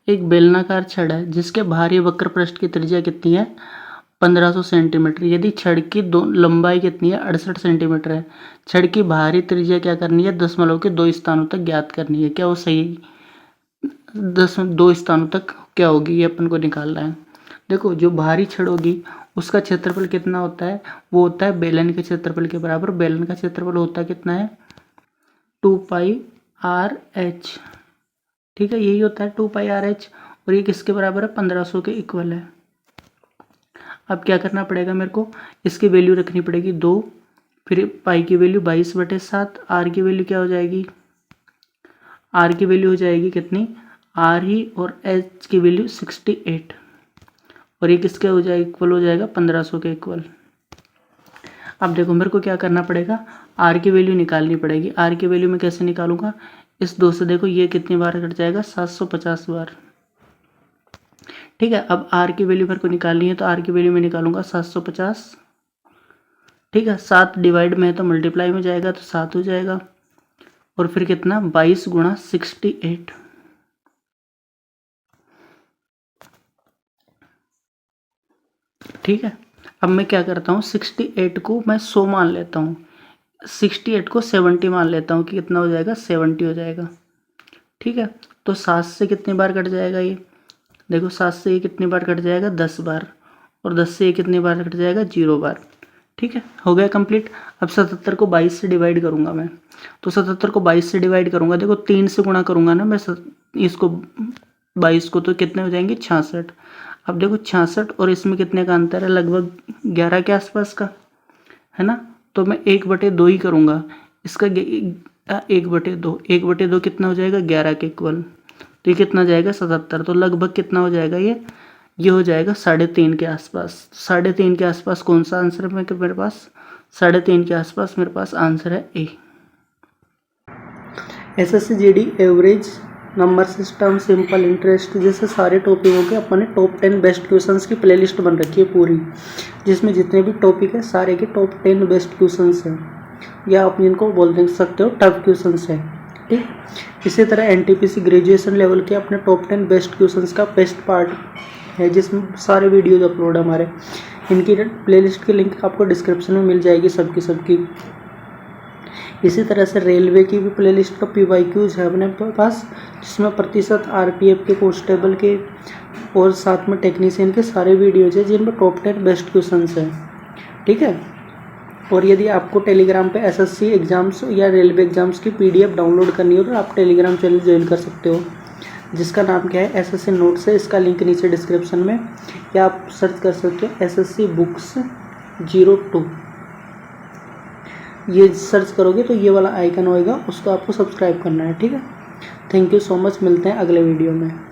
एक बेलनाकार छड़ है जिसके बाहरी वक्र पृष्ठ की त्रिज्या कितनी है 1500 सेंटीमीटर। यदि छड़ की लंबाई कितनी है 68 सेंटीमीटर है। छड़ की बाहरी त्रिज्या क्या करनी है दशमलव के 2 स्थानों तक ज्ञात करनी है। क्या वो सही 2 स्थानों तक क्या होगी ये अपन को निकालना है। देखो जो बाहरी छड़ होगी उसका क्षेत्रफल कितना होता है, वो होता है बेलन के क्षेत्रफल के बराबर। बेलन का क्षेत्रफल होता है कितना है 2πr/h। ठीक है, यही होता है 2πr/h और ये किसके बराबर है 1500 के इक्वल है। अब क्या करना पड़ेगा मेरे को, इसकी वैल्यू रखनी पड़ेगी 2, फिर पाई की वैल्यू 22/7, आर की वैल्यू क्या हो जाएगी, आर की वैल्यू हो जाएगी कितनी आर ही, और एच की वैल्यू 68, और ये किसके हो जाएगा इक्वल हो जाएगा 1500 के इक्वल। अब देखो मेरे को क्या करना पड़ेगा, आर की वैल्यू निकालनी पड़ेगी। आर की वैल्यू मैं कैसे निकालूंगा, इस 2 से देखो ये कितनी बार कट जाएगा 750 बार। ठीक है, अब आर की वैल्यू मेरे को निकालनी है तो आर की वैल्यू मैं निकालूंगा 750। ठीक है, 7 डिवाइड में है तो मल्टीप्लाई में जाएगा तो 7 हो जाएगा, और फिर कितना 22 × 68। ठीक है, अब मैं क्या करता हूँ 68 को मैं 100 मान लेता हूँ, 68 को 70 मान लेता हूँ कि कितना हो जाएगा 70 हो जाएगा। ठीक है, तो 7 से कितनी बार कट जाएगा ये, देखो 7 से ये कितनी बार कट जाएगा 10 बार, और 10 से ये कितनी बार कट जाएगा 0 बार। ठीक है, हो गया कंप्लीट। अब 77 को 22 से डिवाइड करूंगा मैं, तो 77 को 22 से डिवाइड करूंगा, देखो 3 से गुणा करूंगा ना मैं इसको 22 को, तो कितने हो जाएंगे 66। अब देखो 66 और इसमें कितने का अंतर है, लगभग 11 के आसपास का है ना, तो मैं 1/2 ही करूंगा इसका, 1/2 कितना हो जाएगा 11 के इक्वल, तो ये कितना जाएगा 77, तो लगभग कितना हो जाएगा ये हो जाएगा 3.5 के आसपास। 3.5 के आसपास कौन सा आंसर है मेरे पास, 3.5 के आसपास मेरे पास आंसर है A. SSC GD average number system simple interest जैसे सारे टॉपिकों के अपने टॉप 10 बेस्ट क्वेश्चंस की प्लेलिस्ट बन रखी है पूरी, जिसमें जितने भी टॉपिक है सारे के टॉप 10 बेस्ट क्वेश्चंस हैं, या आप इनको बोल सकते हो टफ क्वेश्चंस है। ठीक, इसी तरह एनटीपीसी ग्रेजुएशन लेवल के अपने टॉप 10 बेस्ट क्वेश्चंस का बेस्ट पार्ट है, जिसमें सारे वीडियोज अपलोड है हमारे। इनकी प्लेलिस्ट की लिंक आपको डिस्क्रिप्शन में मिल जाएगी सबकी। इसी तरह से रेलवे की भी प्लेलिस्ट का PYQs है अपने पास, जिसमें प्रतिशत RPF के कांस्टेबल के और साथ में टेक्नीशियन के सारे वीडियोज है, जिनमें टॉप 10 बेस्ट क्वेश्चंस हैं। ठीक है, और यदि आपको टेलीग्राम पे SSC एग्जाम्स या रेलवे एग्जाम्स की PDF डाउनलोड करनी हो तो आप टेलीग्राम चैनल ज्वाइन कर सकते हो, जिसका नाम क्या है SSC नोट्स है। इसका लिंक नीचे डिस्क्रिप्शन में, या आप सर्च कर सकते हो SSC बुक्स 02, ये सर्च करोगे तो ये वाला आइकन होएगा, उसको आपको सब्सक्राइब करना है। ठीक है, थैंक यू सो मच, मिलते हैं अगले वीडियो में।